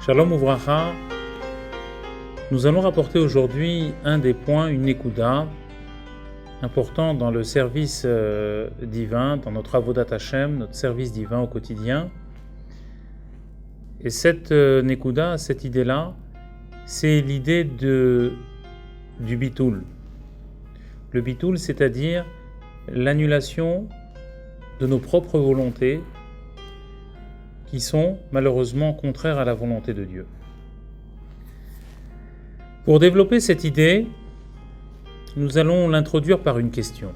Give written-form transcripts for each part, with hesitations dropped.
Shalom Uvracha, nous allons rapporter aujourd'hui un des points, une nekuda, important dans le service divin, dans notre avodat Hashem, notre service divin au quotidien. Et cette nekuda, cette idée-là, c'est l'idée du bitoul. Le bitoul, c'est-à-dire l'annulation de nos propres volontés qui sont malheureusement contraires à la volonté de Dieu. Pour développer cette idée, nous allons l'introduire par une question.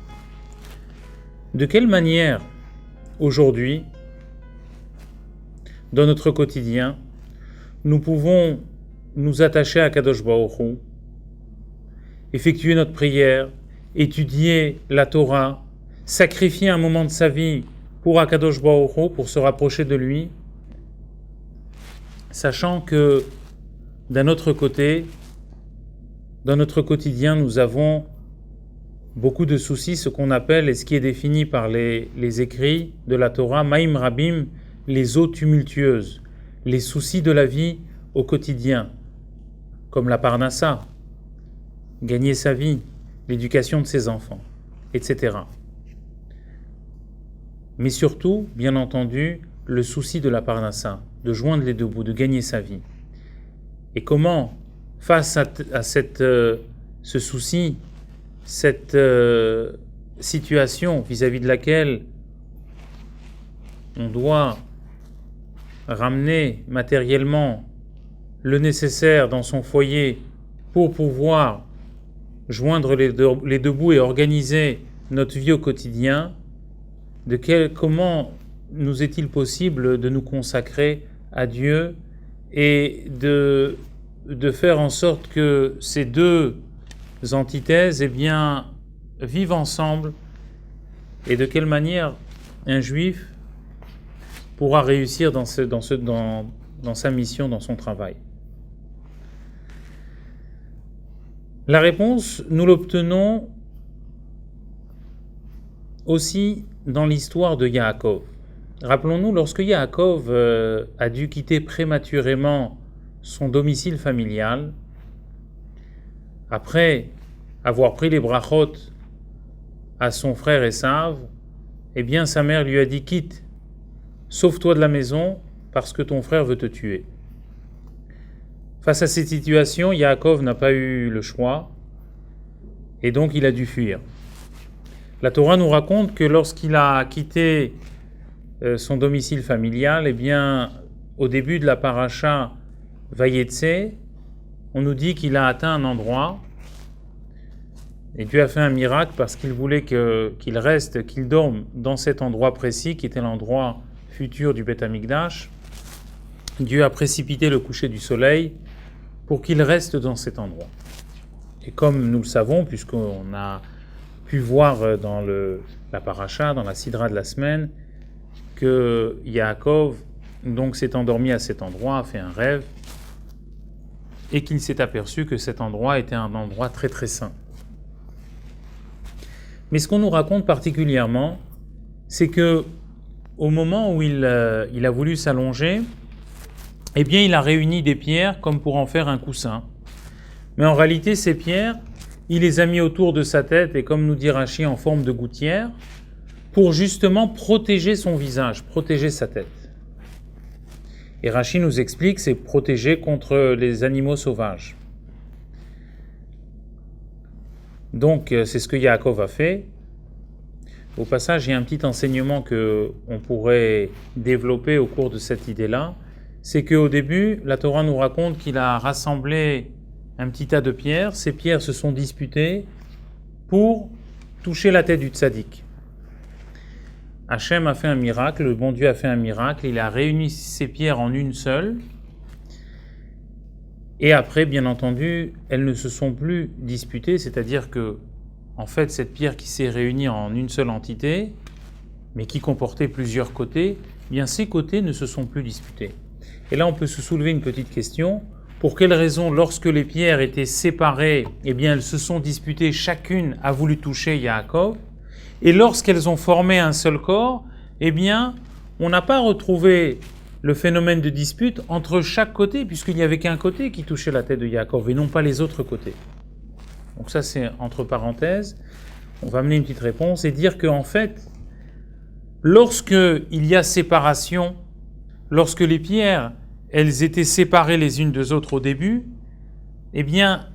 De quelle manière, aujourd'hui, dans notre quotidien, nous pouvons nous attacher à Kadosh Baruch Hu, effectuer notre prière, étudier la Torah, sacrifier un moment de sa vie pour Akadosh Baruch Hu, pour se rapprocher de lui, sachant que d'un autre côté, dans notre quotidien, nous avons beaucoup de soucis, ce qu'on appelle, et ce qui est défini par les écrits de la Torah, Maïm Rabim, les eaux tumultueuses, les soucis de la vie au quotidien, comme la parnassa, gagner sa vie, l'éducation de ses enfants, etc. Mais surtout, bien entendu, le souci de la parnassa, de joindre les deux bouts, de gagner sa vie. Et comment, face à ce souci, cette situation vis-à-vis de laquelle on doit ramener matériellement le nécessaire dans son foyer pour pouvoir joindre les deux bouts et organiser notre vie au quotidien, comment nous est-il possible de nous consacrer à Dieu et de faire en sorte que ces deux antithèses vivent ensemble, et de quelle manière un juif pourra réussir dans sa mission, dans son travail. La réponse, nous l'obtenons aussi dans l'histoire de Yaakov. Rappelons-nous, lorsque Yaakov a dû quitter prématurément son domicile familial, après avoir pris les brachot à son frère Esav, sa mère lui a dit « Quitte, sauve-toi de la maison parce que ton frère veut te tuer ». Face à cette situation, Yaakov n'a pas eu le choix et donc il a dû fuir. La Torah nous raconte que lorsqu'il a quitté son domicile familial, au début de la paracha Vayetse, on nous dit qu'il a atteint un endroit et Dieu a fait un miracle parce qu'il voulait qu'il reste, qu'il dorme dans cet endroit précis qui était l'endroit futur du Beth Amikdash. Dieu a précipité le coucher du soleil pour qu'il reste dans cet endroit. Et comme nous le savons, puisqu'on a pu voir dans la paracha, dans la sidra de la semaine, que Yaakov donc s'est endormi à cet endroit, a fait un rêve, et qu'il s'est aperçu que cet endroit était un endroit très très saint. Mais ce qu'on nous raconte particulièrement, c'est que au moment où il a voulu s'allonger, il a réuni des pierres comme pour en faire un coussin. Mais en réalité, ces pierres, il les a mis autour de sa tête, et comme nous dit Rashi, en forme de gouttière, pour justement protéger son visage, protéger sa tête. Et Rashi nous explique que c'est protéger contre les animaux sauvages. Donc, c'est ce que Yaakov a fait. Au passage, il y a un petit enseignement qu'on pourrait développer au cours de cette idée-là. C'est qu'au début, la Torah nous raconte qu'il a rassemblé un petit tas de pierres. Ces pierres se sont disputées pour toucher la tête du tzaddik. Hachem a fait un miracle, le bon Dieu a fait un miracle, il a réuni ces pierres en une seule. Et après, bien entendu, elles ne se sont plus disputées, c'est-à-dire que, en fait, cette pierre qui s'est réunie en une seule entité, mais qui comportait plusieurs côtés, ces côtés ne se sont plus disputés. Et là, on peut se soulever une petite question. Pour quelle raison, lorsque les pierres étaient séparées, elles se sont disputées, chacune a voulu toucher Yaakov, et lorsqu'elles ont formé un seul corps, on n'a pas retrouvé le phénomène de dispute entre chaque côté, puisqu'il n'y avait qu'un côté qui touchait la tête de Yaakov et non pas les autres côtés. Donc ça c'est entre parenthèses, on va amener une petite réponse et dire qu'en fait, lorsque il y a séparation, lorsque les pierres, elles étaient séparées les unes des autres au début, eh bien,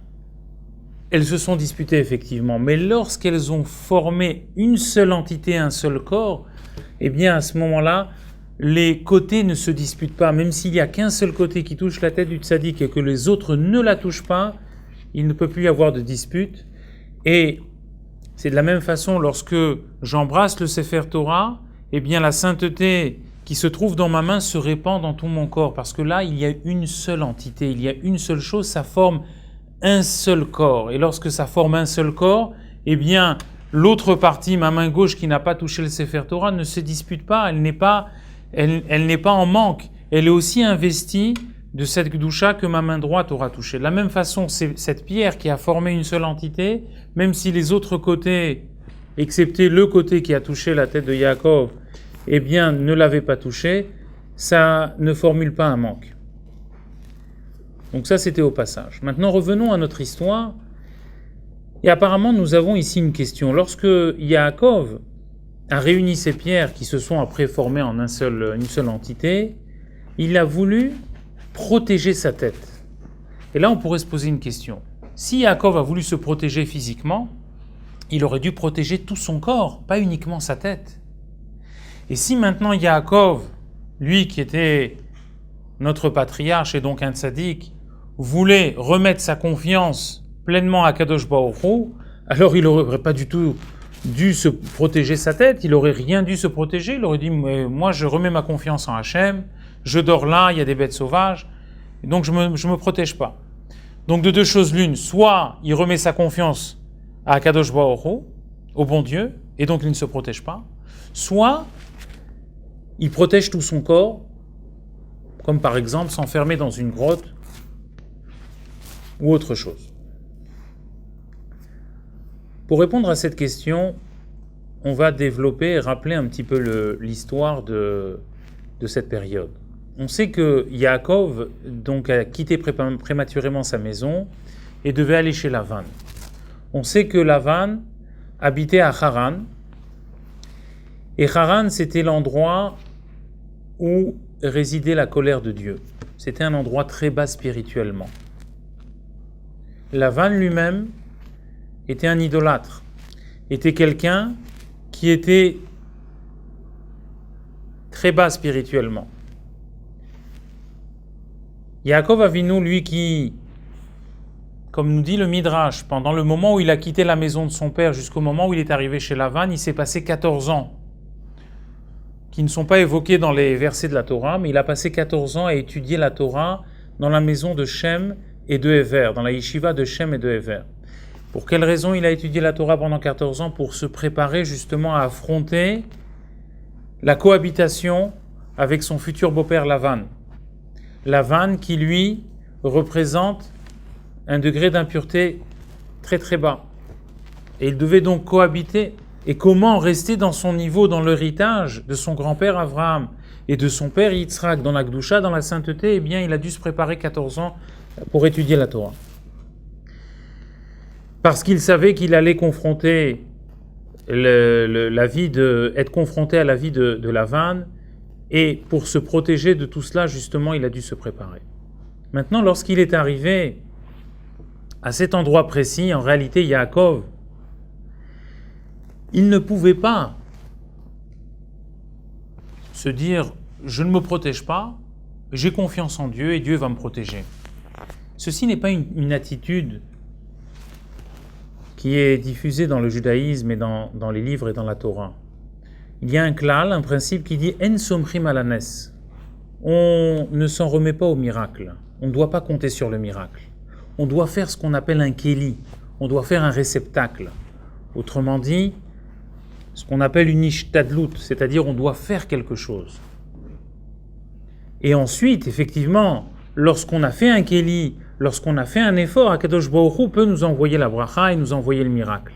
elles se sont disputées effectivement. Mais lorsqu'elles ont formé une seule entité, un seul corps, eh bien, à ce moment-là, les côtés ne se disputent pas. Même s'il n'y a qu'un seul côté qui touche la tête du tzaddik et que les autres ne la touchent pas, il ne peut plus y avoir de dispute. Et c'est de la même façon, lorsque j'embrasse le Sefer Torah, eh bien, la sainteté qui se trouve dans ma main se répand dans tout mon corps. Parce que là, il y a une seule entité, il y a une seule chose, ça forme un seul corps. Et lorsque ça forme un seul corps, eh bien, l'autre partie, ma main gauche qui n'a pas touché le Sefer Torah, ne se dispute pas, elle n'est pas en manque. Elle est aussi investie de cette Gdusha que ma main droite aura touché. De la même façon, c'est cette pierre qui a formé une seule entité, même si les autres côtés, excepté le côté qui a touché la tête de Yaakov, eh bien, ne l'avait pas touché, ça ne formule pas un manque. Donc ça, c'était au passage. Maintenant, revenons à notre histoire. Et apparemment, nous avons ici une question. Lorsque Yaakov a réuni ces pierres qui se sont après formées en une seule entité, il a voulu protéger sa tête. Et là, on pourrait se poser une question. Si Yaakov a voulu se protéger physiquement, il aurait dû protéger tout son corps, pas uniquement sa tête. Et si maintenant Yaakov, lui qui était notre patriarche et donc un tzaddik, voulait remettre sa confiance pleinement à Kadosh Baruch Hu, alors il n'aurait pas du tout dû se protéger sa tête, il n'aurait rien dû se protéger, il aurait dit « moi je remets ma confiance en Hachem, je dors là, il y a des bêtes sauvages, et donc je me protège pas ». Donc de deux choses l'une, soit il remet sa confiance à Kadosh Baruch Hu, au bon Dieu, et donc il ne se protège pas, soit il protège tout son corps, comme par exemple s'enfermer dans une grotte ou autre chose. Pour répondre à cette question, on va développer et rappeler un petit peu l'histoire de cette période. On sait que Yaakov donc, a quitté prématurément sa maison et devait aller chez Lavan. On sait que Lavan habitait à Haran, et Haran c'était l'endroit où résidait la colère de Dieu. C'était un endroit très bas spirituellement. Lavan lui-même était un idolâtre, était quelqu'un qui était très bas spirituellement. Yaakov Avinu, lui qui, comme nous dit le Midrash, pendant le moment où il a quitté la maison de son père jusqu'au moment où il est arrivé chez Lavan, il s'est passé 14 ans, qui ne sont pas évoqués dans les versets de la Torah, mais il a passé 14 ans à étudier la Torah dans la maison de Shem et de Hever, dans la yeshiva de Shem et de Hever. Pour quelle raison il a étudié la Torah pendant 14 ans? Pour se préparer justement à affronter la cohabitation avec son futur beau-père Lavan. Lavan qui lui représente un degré d'impureté très très bas. Et il devait donc cohabiter. Et comment rester dans son niveau, dans l'héritage de son grand-père Abraham et de son père Yitzhak, dans la Gdusha, dans la sainteté? Eh bien, il a dû se préparer 14 ans pour étudier la Torah. Parce qu'il savait qu'il allait confronter être confronté à la vie de Lavan, et pour se protéger de tout cela, justement, il a dû se préparer. Maintenant, lorsqu'il est arrivé à cet endroit précis, en réalité, Yaakov, il ne pouvait pas se dire « je ne me protège pas, j'ai confiance en Dieu et Dieu va me protéger ». Ceci n'est pas une attitude qui est diffusée dans le judaïsme et dans les livres et dans la Torah. Il y a un klal, un principe qui dit « en somchim alanes ». On ne s'en remet pas au miracle. On ne doit pas compter sur le miracle. On doit faire ce qu'on appelle un kéli. On doit faire un réceptacle. Autrement dit, ce qu'on appelle une ishtadlut, c'est-à-dire on doit faire quelque chose. Et ensuite, effectivement, lorsqu'on a fait un kéli, lorsqu'on a fait un effort, Akadosh Baruch Hu peut nous envoyer la bracha et nous envoyer le miracle.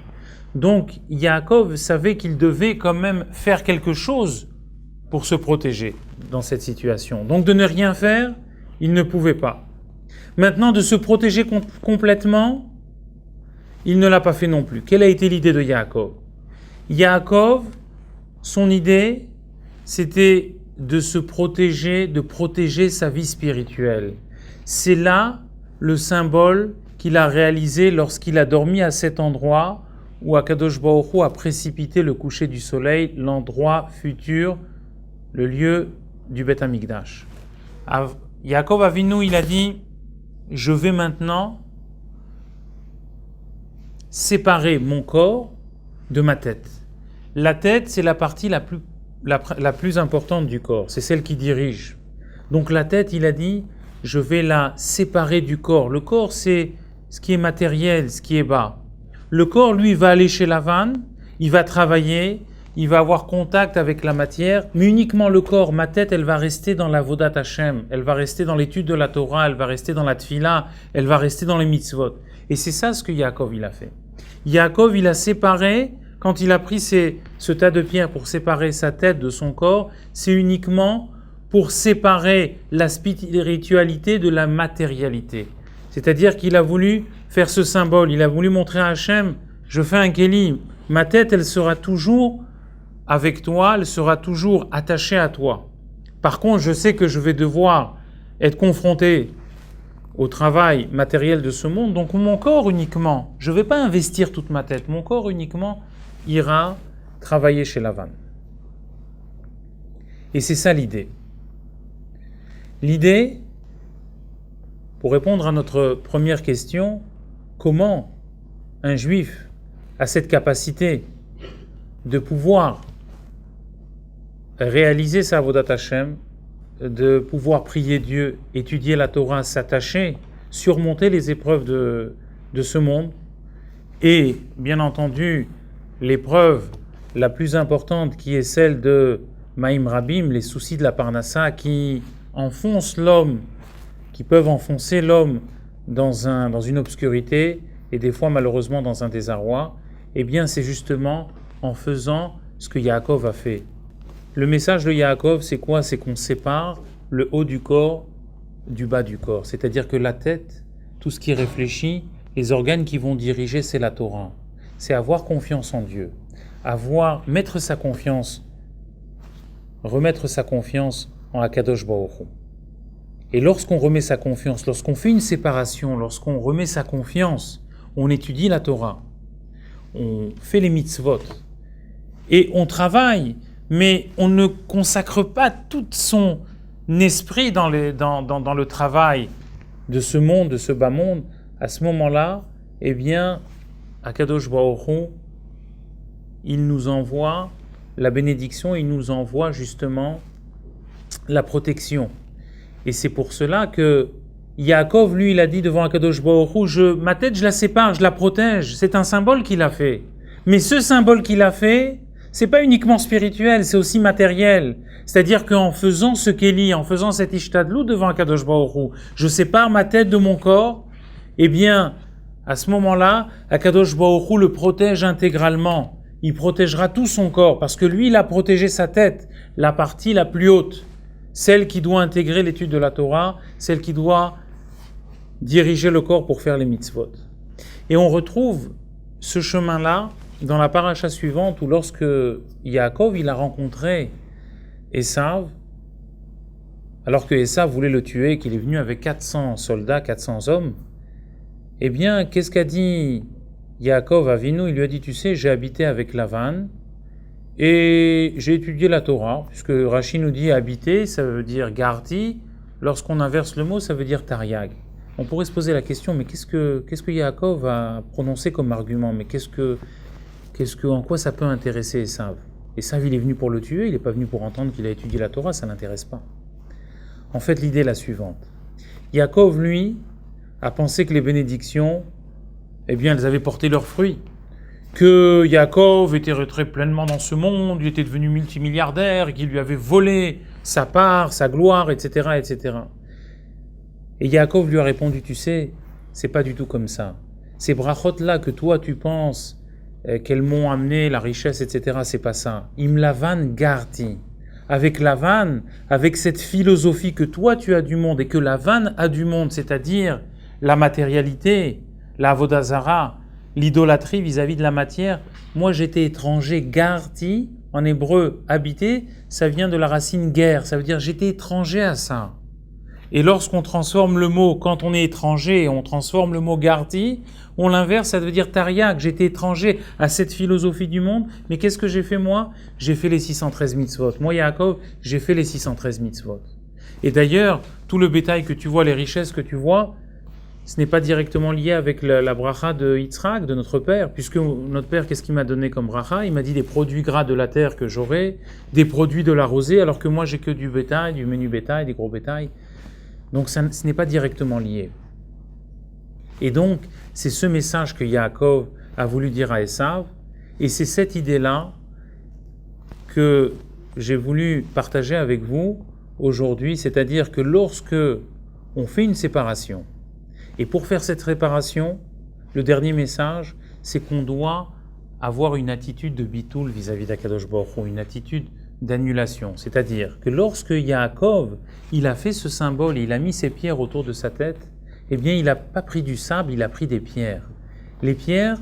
Donc, Yaakov savait qu'il devait quand même faire quelque chose pour se protéger. dans cette situation. Donc de ne rien faire, il ne pouvait pas. Maintenant, de se protéger complètement, il ne l'a pas fait non plus. Quelle a été l'idée de Yaakov? Yaakov, son idée, c'était de se protéger, de protéger sa vie spirituelle. C'est là le symbole qu'il a réalisé lorsqu'il a dormi à cet endroit où Akadosh Baruch Hu a précipité le coucher du soleil, l'endroit futur, le lieu du Beth Amikdash. Yaakov Avinu, il a dit, je vais maintenant séparer mon corps de ma tête. La tête, c'est la partie la plus importante du corps, c'est celle qui dirige. Donc la tête, il a dit, je vais la séparer du corps. Le corps, c'est ce qui est matériel, ce qui est bas. Le corps, lui, va aller chez Lavan, il va travailler, il va avoir contact avec la matière, mais uniquement le corps. Ma tête, elle va rester dans la Vodat Hashem, elle va rester dans l'étude de la Torah, elle va rester dans la Tfila, elle va rester dans les mitzvot. Et c'est ça ce que Yaakov, il a fait. Yaakov, il a séparé, quand il a pris ce tas de pierres pour séparer sa tête de son corps, c'est uniquement pour séparer la spiritualité de la matérialité. C'est-à-dire qu'il a voulu faire ce symbole, il a voulu montrer à Hachem, je fais un kéli, ma tête, elle sera toujours avec toi, elle sera toujours attachée à toi. Par contre, je sais que je vais devoir être confronté au travail matériel de ce monde, donc mon corps uniquement, je ne vais pas investir toute ma tête, mon corps uniquement ira travailler chez Lavan. Et c'est ça l'idée. L'idée, pour répondre à notre première question, comment un juif a cette capacité de pouvoir réaliser sa Avodat Hashem, de pouvoir prier Dieu, étudier la Torah, s'attacher, surmonter les épreuves de ce monde, et bien entendu l'épreuve la plus importante qui est celle de Maïm Rabim, les soucis de la Parnassa qui enfoncent l'homme, qui peuvent enfoncer l'homme dans une obscurité et des fois malheureusement dans un désarroi, eh bien c'est justement en faisant ce que Yaakov a fait. Le message de Yaakov, c'est quoi? C'est qu'on sépare le haut du corps du bas du corps. C'est-à-dire que la tête, tout ce qui réfléchit, les organes qui vont diriger, c'est la Torah. C'est avoir confiance en Dieu. Remettre sa confiance en Akadosh Baruch Hu. Et lorsqu'on remet sa confiance, lorsqu'on fait une séparation, lorsqu'on remet sa confiance, on étudie la Torah, on fait les mitzvot, et on travaille, mais on ne consacre pas tout son esprit dans le travail de ce monde, de ce bas monde. À ce moment-là, eh bien, Akadosh Baruch Hu, il nous envoie la bénédiction, il nous envoie justement la protection. Et c'est pour cela que Yaakov, lui, il a dit devant Akadosh Baruch Hu, ma tête, je la sépare, je la protège. C'est un symbole qu'il a fait. Mais ce symbole qu'il a fait, c'est pas uniquement spirituel, c'est aussi matériel. C'est-à-dire qu'en faisant ce kéli, en faisant cet ishtadlut devant Akadosh Baruch Hu, je sépare ma tête de mon corps, eh bien, à ce moment-là, Akadosh Baruch Hu le protège intégralement. Il protégera tout son corps, parce que lui, il a protégé sa tête, la partie la plus haute, celle qui doit intégrer l'étude de la Torah, celle qui doit diriger le corps pour faire les mitzvot. Et on retrouve ce chemin-là dans la paracha suivante, où lorsque Yaakov, il a rencontré Esav, alors que Esav voulait le tuer, qu'il est venu avec 400 soldats, 400 hommes, eh bien, qu'est-ce qu'a dit Yaakov Avinu? Il lui a dit, tu sais, j'ai habité avec Lavan, et j'ai étudié la Torah, puisque Rashi nous dit habiter, ça veut dire gardi. Lorsqu'on inverse le mot, ça veut dire tariag. On pourrait se poser la question, mais qu'est-ce que Yaakov a prononcé comme argument? Mais en quoi ça peut intéresser Esav? Esav, il est venu pour le tuer, il n'est pas venu pour entendre qu'il a étudié la Torah, ça ne l'intéresse pas. En fait, l'idée est la suivante. Yaakov, lui, a pensé que les bénédictions, eh bien, elles avaient porté leurs fruits. Que Yaakov était rentré pleinement dans ce monde, il était devenu multimilliardaire, qu'il lui avait volé sa part, sa gloire, etc., etc. Et Yaakov lui a répondu, tu sais, c'est pas du tout comme ça. Ces brachot-là que toi tu penses qu'elles m'ont amené la richesse, etc., c'est pas ça. Im lavan garti. avec Lavan, avec cette philosophie que toi tu as du monde et que Lavan a du monde, c'est-à-dire la matérialité, la avodah zara, l'idolâtrie vis-à-vis de la matière. Moi j'étais étranger, garti, en hébreu habité, ça vient de la racine guerre, ça veut dire j'étais étranger à ça. Et lorsqu'on transforme le mot, quand on est étranger, on transforme le mot garti, on l'inverse, ça veut dire tariaq, j'étais étranger à cette philosophie du monde, mais qu'est-ce que j'ai fait moi? J'ai fait les 613 mitzvot. Moi, Yaakov, j'ai fait les 613 mitzvot. Et d'ailleurs, tout le bétail que tu vois, les richesses que tu vois, ce n'est pas directement lié avec la bracha de Yitzhak, de notre père, puisque notre père, qu'est-ce qu'il m'a donné comme bracha? Il m'a dit des produits gras de la terre que j'aurai, des produits de la rosée, alors que moi, j'ai que du bétail, du menu bétail, des gros bétail. Donc ce n'est pas directement lié. Et donc, c'est ce message que Yaakov a voulu dire à Esav, et c'est cette idée-là que j'ai voulu partager avec vous aujourd'hui, c'est-à-dire que lorsque on fait une séparation, et pour faire cette réparation, le dernier message, c'est qu'on doit avoir une attitude de bitoul vis-à-vis d'Akadosh Baruch Hu, une attitude d'annulation. C'est-à-dire que lorsque Yaakov, il a fait ce symbole et il a mis ses pierres autour de sa tête, eh bien il n'a pas pris du sable, il a pris des pierres. Les pierres,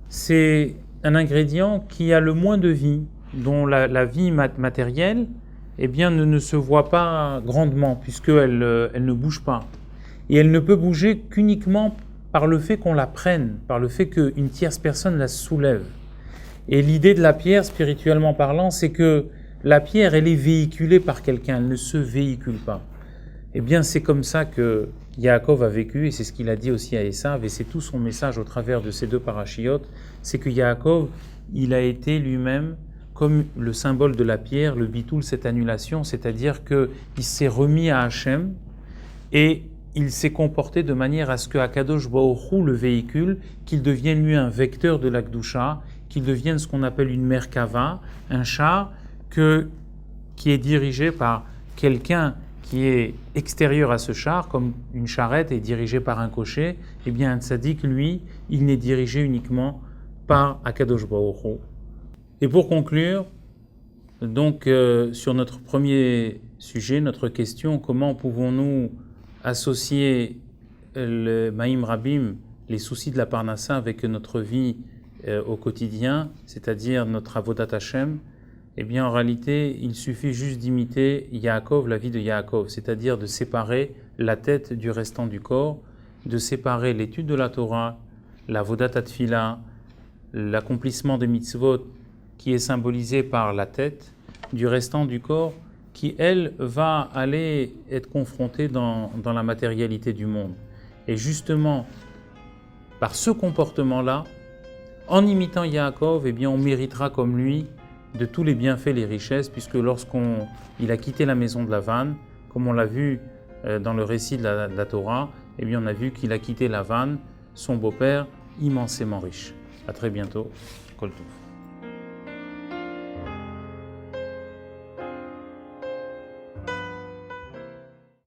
c'est un ingrédient qui a le moins de vie, dont la vie matérielle eh bien, ne se voit pas grandement, puisqu'elle ne bouge pas. Et elle ne peut bouger qu'uniquement par le fait qu'on la prenne, par le fait qu'une tierce personne la soulève. Et l'idée de la pierre, spirituellement parlant, c'est que la pierre, elle est véhiculée par quelqu'un, elle ne se véhicule pas. Eh bien, c'est comme ça que Yaakov a vécu, et c'est ce qu'il a dit aussi à Esav, et c'est tout son message au travers de ces deux parachiotes, c'est que Yaakov, il a été lui-même comme le symbole de la pierre, le bitoul, cette annulation, c'est-à-dire qu'il s'est remis à Hachem, et il s'est comporté de manière à ce que Akadosh Baruch Hu le véhicule, qu'il devienne lui un vecteur de la Kedusha, qu'il devienne ce qu'on appelle une merkava, un char qui est dirigé par quelqu'un qui est extérieur à ce char, comme une charrette est dirigée par un cocher. Eh bien un tzaddik, lui, il n'est dirigé uniquement par Akadosh Baruch Hu. Et pour conclure, donc sur notre premier sujet, notre question, comment pouvons-nous associer le Maïm Rabim, les soucis de la Parnassa, avec notre vie au quotidien, c'est-à-dire notre Avodat Hashem? Eh bien, en réalité, il suffit juste d'imiter Yaakov, la vie de Yaakov, c'est-à-dire de séparer la tête du restant du corps, de séparer l'étude de la Torah, la Avodat Tefila, l'accomplissement des mitzvot qui est symbolisé par la tête, du restant du corps qui, elle, va aller être confrontée dans la matérialité du monde. Et justement, par ce comportement-là, en imitant Yaakov, eh bien, on méritera comme lui de tous les bienfaits, les richesses, puisque lorsqu'il a quitté la maison de Lavan, comme on l'a vu dans le récit de la Torah, eh bien, on a vu qu'il a quitté Lavan, son beau-père, immensément riche. À très bientôt. Kol Tov.